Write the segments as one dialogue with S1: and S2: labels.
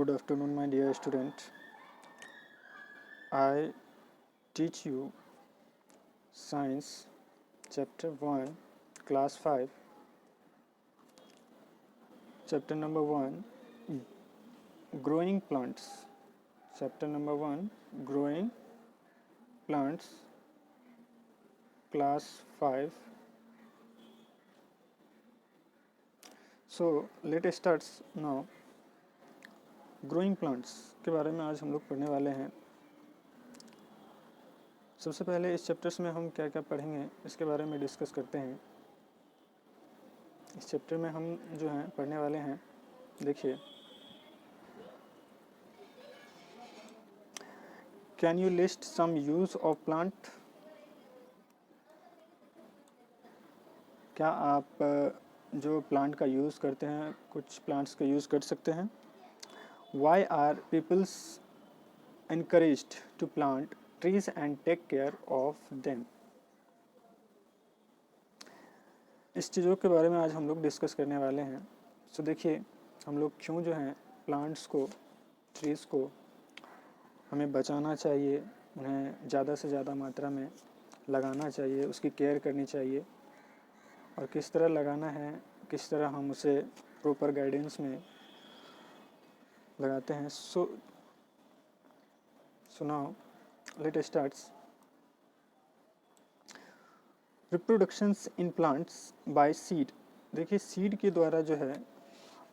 S1: Good afternoon, my dear student. I teach you Science Chapter 1, Class 5, Chapter number 1, Growing Plants. Chapter number 1, Growing Plants, Class 5. So, let us start now. Growing plants के बारे में आज हम लोग पढ़ने वाले हैं। सबसे पहले इस चैप्टर्स में हम क्या क्या पढ़ेंगे इसके बारे में डिस्कस करते हैं। इस चैप्टर में हम जो हैं पढ़ने वाले हैं, देखिए, can you list some use of plant. क्या आप जो प्लांट का यूज़ करते हैं, कुछ प्लांट्स का यूज़ कर सकते हैं। Why are peoples encouraged to plant trees and take care of them। इस चीज़ों के बारे में आज हम लोग डिस्कस करने वाले हैं। सो देखिए, हम लोग क्यों जो हैं प्लांट्स को, ट्रीज़ को हमें बचाना चाहिए, उन्हें ज़्यादा से ज़्यादा मात्रा में लगाना चाहिए, उसकी केयर करनी चाहिए, और किस तरह लगाना है, किस तरह हम उसे प्रॉपर गाइडेंस में लगाते हैं। सो now let us start। Reproductions in plants by seed. देखिए, सीड के द्वारा जो है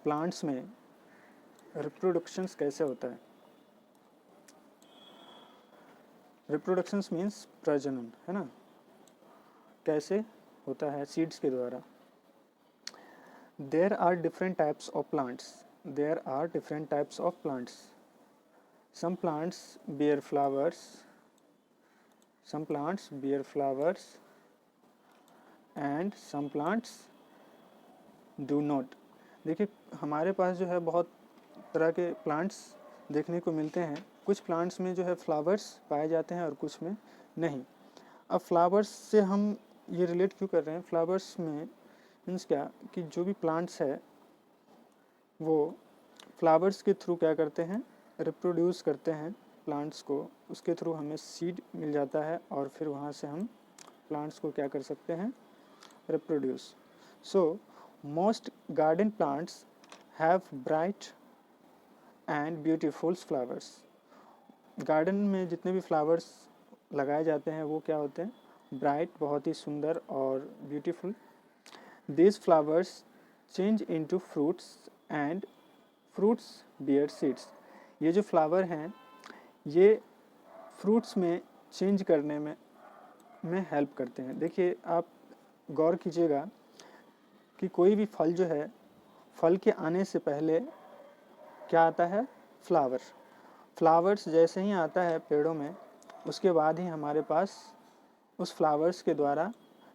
S1: प्लांट्स में रिप्रोडक्शंस कैसे होता है। रिप्रोडक्शंस मीन्स प्रजनन, है ना, कैसे होता है सीड्स के द्वारा। There are different types of plants. There are different types of plants. Some plants bear flowers. Some plants bear flowers, and some plants do not। देखिए, हमारे पास जो है बहुत तरह के प्लांट्स देखने को मिलते हैं। कुछ प्लांट्स में जो है फ्लावर्स पाए जाते हैं और कुछ में नहीं। अब फ्लावर्स से हम ये रिलेट क्यों कर रहे हैं। फ्लावर्स में मीन्स क्या कि जो भी प्लांट्स है वो फ्लावर्स के थ्रू क्या करते हैं, रिप्रोड्यूस करते हैं प्लांट्स को। उसके थ्रू हमें सीड मिल जाता है और फिर वहाँ से हम प्लांट्स को क्या कर सकते हैं, reproduce. So most garden plants have bright and beautiful flowers. Garden में जितने भी फ्लावर्स लगाए जाते हैं वो क्या होते हैं, ब्राइट, बहुत ही सुंदर और beautiful. These flowers change into fruits and fruits bear seeds. ये जो फ्लावर हैं ये फ्रूट्स में चेंज करने में हेल्प करते हैं। देखिए, आप गौर कीजिएगा कि कोई भी फल जो है, फल के आने से पहले क्या आता है, फ्लावर। फ्लावर्स जैसे ही आता है पेड़ों में, उसके बाद ही हमारे पास उस फ्लावर्स के द्वारा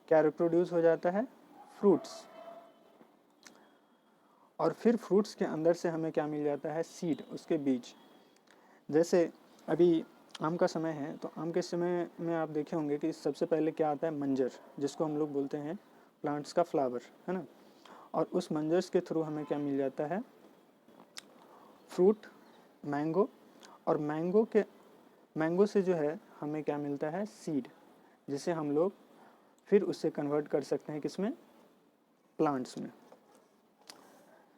S1: क्या रिप्रोड्यूस हो जाता है, फ्रूट्स। और फिर फ्रूट्स के अंदर से हमें क्या मिल जाता है, सीड, उसके बीज। जैसे अभी आम का समय है, तो आम के समय में आप देखे होंगे कि सबसे पहले क्या आता है, मंजर, जिसको हम लोग बोलते हैं प्लांट्स का फ्लावर, है ना। और उस मंजर्स के थ्रू हमें क्या मिल जाता है, फ्रूट, मैंगो। और मैंगो से जो है हमें क्या मिलता है, सीड, जिसे हम लोग फिर उससे कन्वर्ट कर सकते हैं किसमें, प्लांट्स में।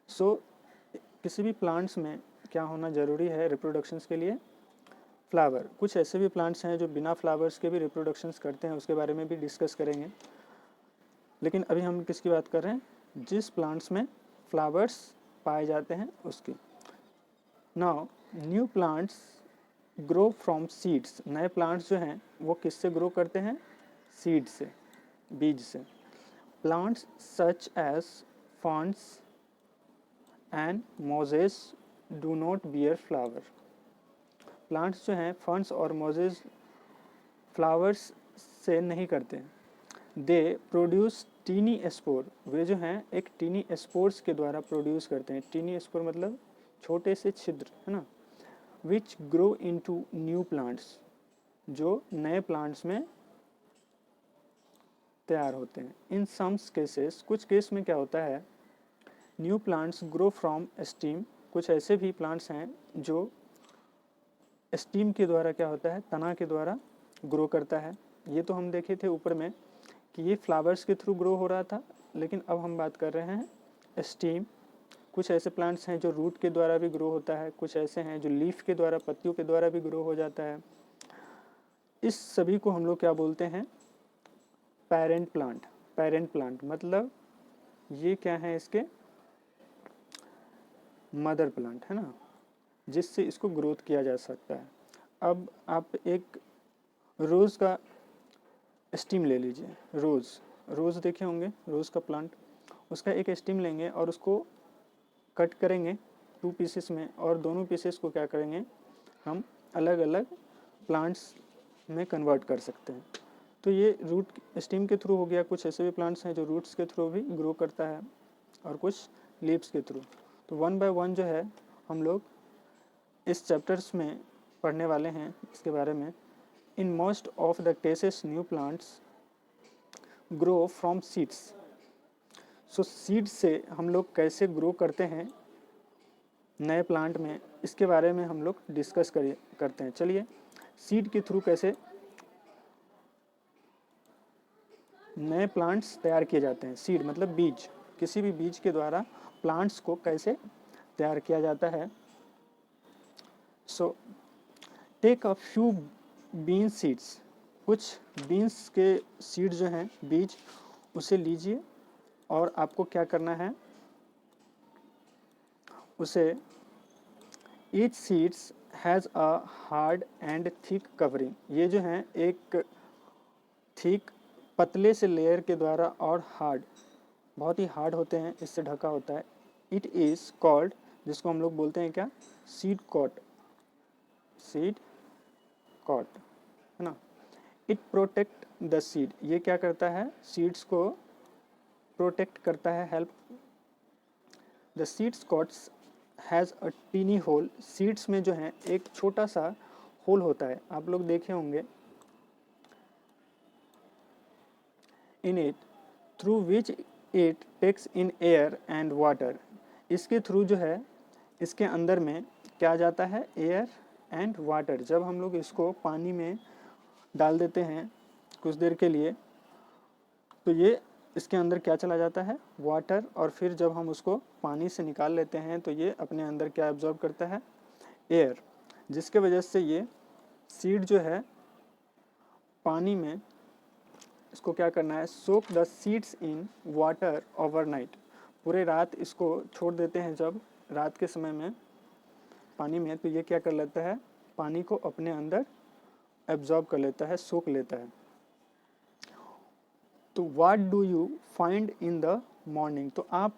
S1: सो किसी भी प्लांट्स में क्या होना ज़रूरी है रिप्रोडक्शंस के लिए, फ्लावर। कुछ ऐसे भी प्लांट्स हैं जो बिना फ्लावर्स के भी रिप्रोडक्शंस करते हैं, उसके बारे में भी डिस्कस करेंगे। लेकिन अभी हम किसकी बात कर रहे हैं, जिस प्लांट्स में फ्लावर्स पाए जाते हैं उसकी। Now new plants grow from seeds. नए प्लांट्स जो हैं वो किससे ग्रो करते हैं, सीड से, बीज से। Plants such as ferns and mosses do not bear flower. Plants जो हैं, फर्न्स और मोजेस, फ्लावर्स से नहीं करते हैं। They produce tiny spore. वे जो हैं एक टीनी स्पोर्स के द्वारा प्रोड्यूस करते हैं। टीनी स्पोर मतलब छोटे से छिद्र, है ना। Which grow into new plants, जो नए प्लांट्स में तैयार होते हैं। इन सम केसेस, कुछ केस में क्या होता है, new plants grow from steam कुछ ऐसे भी प्लांट्स हैं जो स्टीम के द्वारा क्या होता है, तना के द्वारा ग्रो करता है। ये तो हम देखे थे ऊपर में कि ये फ्लावर्स के थ्रू ग्रो हो रहा था, लेकिन अब हम बात कर रहे हैं स्टीम। कुछ ऐसे प्लांट्स हैं जो रूट के द्वारा भी ग्रो होता है, कुछ ऐसे हैं जो लीफ के द्वारा, पत्तियों के द्वारा भी ग्रो हो जाता है। इस सभी को हम लोग क्या बोलते हैं, पेरेंट प्लांट। पेरेंट प्लांट मतलब ये क्या है, इसके मदर प्लांट है ना, जिससे इसको ग्रोथ किया जा सकता है। अब आप एक रोज़ का स्टीम ले लीजिए। रोज़ देखे होंगे, रोज़ का प्लांट, उसका एक स्टीम लेंगे और उसको कट करेंगे 2 पीसेस में, और दोनों पीसेस को क्या करेंगे, हम अलग अलग प्लांट्स में कन्वर्ट कर सकते हैं। तो ये रूट स्टीम के थ्रू हो गया। कुछ ऐसे भी प्लांट्स हैं जो रूट्स के थ्रू भी ग्रो करता है और कुछ लीव्स के थ्रू। तो 1 बाय 1 जो है हम लोग इस चैप्टर्स में पढ़ने वाले हैं इसके बारे में। In most of the cases new plants grow from seeds. So seed से हम लोग कैसे ग्रो करते हैं नए प्लांट में, इसके बारे में हम लोग डिस्कस करते हैं। चलिए, सीड के थ्रू कैसे नए प्लांट्स तैयार किए जाते हैं। सीड मतलब बीज, किसी भी बीज के द्वारा प्लांट्स को कैसे तैयार किया जाता है। So take a few bean seeds. कुछ बीन्स के सीड जो हैं, बीज, उसे लीजिए और आपको क्या करना है, उसे each seeds has a hard and thick covering. ये जो है एक थिक पतले से लेयर के द्वारा और हार्ड, बहुत ही हार्ड होते हैं, इससे ढका होता है। इट इज़ कॉल्ड, जिसको हम लोग बोलते हैं क्या, सीड कॉट। सीड कॉट है ना। It protect the seed. ये क्या करता है, सीड्स को प्रोटेक्ट करता है, help. The seeds coats has a tiny hole. Seeds में जो है एक छोटा सा होल होता है, आप लोग देखे होंगे। In it through which it takes in air and water. इसके थ्रू जो है, इसके अंदर में क्या जाता है, एयर एंड वाटर। जब हम लोग इसको पानी में डाल देते हैं कुछ देर के लिए, तो ये इसके अंदर क्या चला जाता है, वाटर। और फिर जब हम उसको पानी से निकाल लेते हैं तो ये अपने अंदर क्या एब्जॉर्ब करता है, एयर, जिसके वजह से ये सीड जो है पानी में, इसको क्या करना है, soak the seeds in water overnight. पूरे रात इसको छोड़ देते हैं, जब रात के समय में पानी में, तो ये क्या कर लेता है, पानी को अपने अंदर एब्जॉर्ब कर लेता है, सोख लेता है। तो what do you find in the morning. तो आप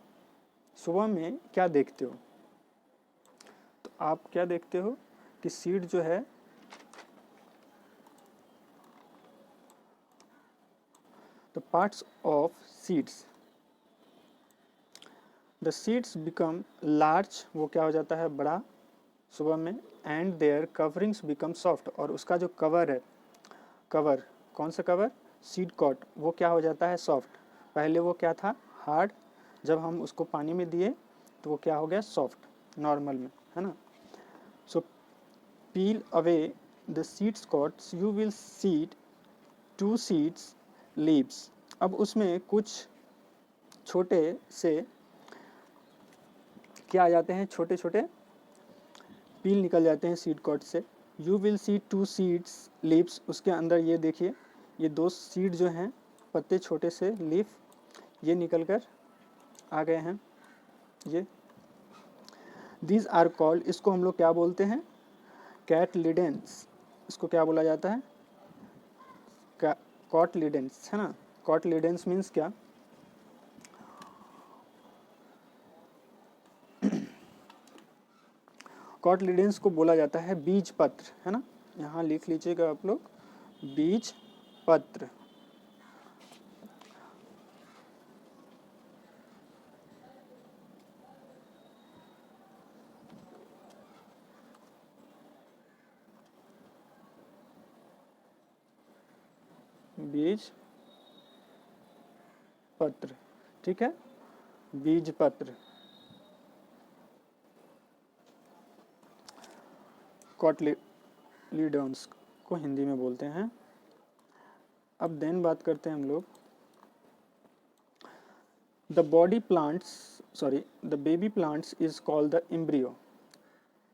S1: सुबह में क्या देखते हो, तो आप क्या देखते हो कि सीड जो है, the parts of seeds, the seeds become large, वो क्या हो जाता है, बड़ा सुबह में। And their coverings become soft, और उसका जो कवर है, कवर, कौन सा कवर, सीड कॉट, वो क्या हो जाता है, सॉफ्ट। पहले वो क्या था, हार्ड, जब हम उसको पानी में दिए तो वो क्या हो गया, सॉफ्ट नॉर्मल में, है ना। So peel away the seeds coats, you will seed 2 seeds leaves. अब उसमें कुछ छोटे से क्या आ जाते हैं, छोटे छोटे पील निकल जाते हैं सीड कॉट से। You will see 2 seeds leaves, उसके अंदर ये देखिए, ये 2 सीड जो हैं, पत्ते छोटे से, लीफ, ये निकल कर आ गए हैं। ये दीज आर कॉल्ड, इसको हम लोग क्या बोलते हैं, कैटलिडेंस। इसको क्या बोला जाता है, कॉटलिडेंस, है ना। कॉटलिडेंस मीन्स क्या, कॉटलिडेंस को बोला जाता है बीज पत्र, है ना। यहाँ लिख लीजिएगा आप लोग, बीज पत्र। बीज पत्र, ठीक है, बीज पत्र। कॉटलीडॉन्स को हिंदी में बोलते हैं। अब देन बात करते हैं हम लोग the baby plants is called the embryo.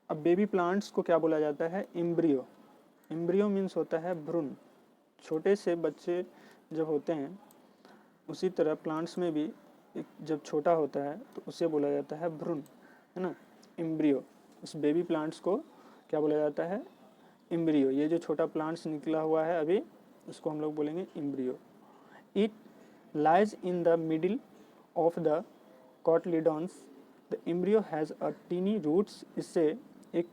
S1: अब बेबी प्लांट्स को क्या बोला जाता है? एम्ब्रियो। एम्ब्रियो मीन्स होता है भ्रूण। छोटे से बच्चे जब होते हैं उसी तरह प्लांट्स में भी एक जब छोटा होता है तो उसे बोला जाता है भ्रूण, है ना, एम्ब्रियो। उस बेबी प्लांट्स को क्या बोला जाता है? एम्ब्रियो। ये जो छोटा प्लांट्स निकला हुआ है अभी उसको हम लोग बोलेंगे embryo. It lies in the middle of the cotyledons. The embryo has a tiny roots. इससे एक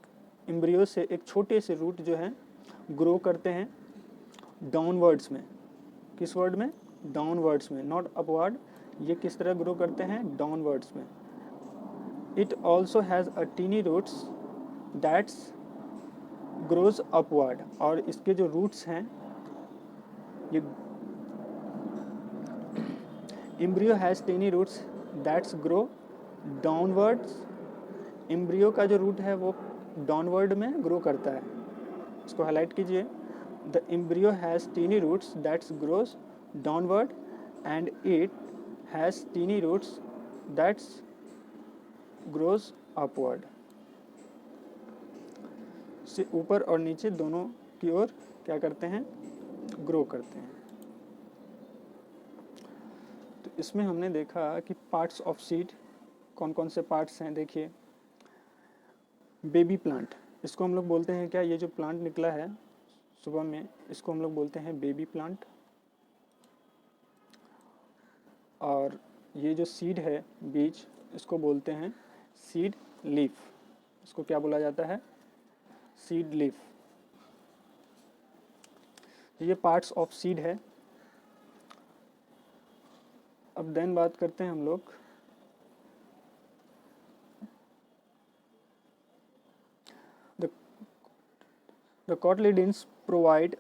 S1: एम्ब्रियो से एक छोटे से रूट जो है ग्रो करते हैं डाउनवर्ड्स में। किस वर्ड में? डाउनवर्ड्स में, नॉट अपवर्ड। ये किस तरह ग्रो करते हैं? डाउनवर्ड्स में। It also has a tiny roots that's grows upward. और इसके जो रूट्स हैं ये embryo has tiny roots that's grow downwards. Embryo का जो रूट है वो डाउनवर्ड में ग्रो करता है। इसको हाईलाइट कीजिए। The embryo has tiny roots that's grows downward and it has tiny roots that's grows upward. से ऊपर और नीचे दोनों की ओर क्या करते हैं? ग्रो करते हैं। तो इसमें हमने देखा कि पार्ट्स ऑफ सीड कौन कौन से पार्ट्स हैं। देखिए, बेबी प्लांट, इसको हम लोग बोलते हैं क्या? ये जो प्लांट निकला है सुबह में इसको हम लोग बोलते हैं बेबी प्लांट। और ये जो सीड है बीज इसको बोलते हैं सीड लीफ। इसको क्या बोला जाता है? Seed leaf. ये पार्ट्स ऑफ सीड है। अब देन बात करते हैं हम लोग the cotyledons provide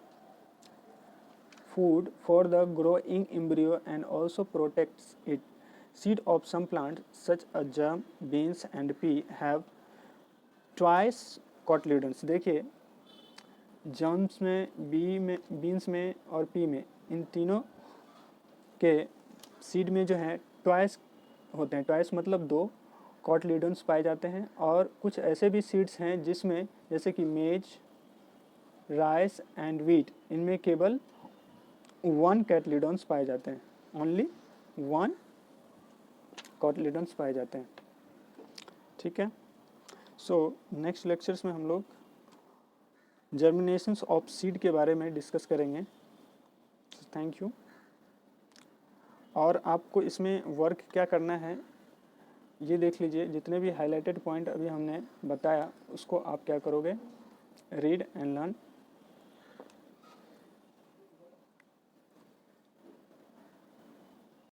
S1: food for the growing embryo and also protects it. Seed of some plants such as germ, beans and pea have twice cotyledons। देखिए, germs में, बीन्स में और पी में, इन तीनों के सीड में जो है ट्वाइस होते हैं। ट्वाइस मतलब 2 कॉटलीडन्स पाए जाते हैं। और कुछ ऐसे भी सीड्स हैं जिसमें जैसे कि मेज, राइस एंड वीट, इनमें केवल 1 कॉटलीडन्स पाए जाते हैं। ओनली 1 कॉटलीडन्स पाए जाते हैं। ठीक है। सो नेक्स्ट लेक्चर्स में हम लोग जर्मिनेशंस ऑफ सीड के बारे में डिस्कस करेंगे। Thank you. और आपको इसमें वर्क क्या करना है ये देख लीजिए। जितने भी हाईलाइटेड पॉइंट अभी हमने बताया उसको आप क्या करोगे? Read and learn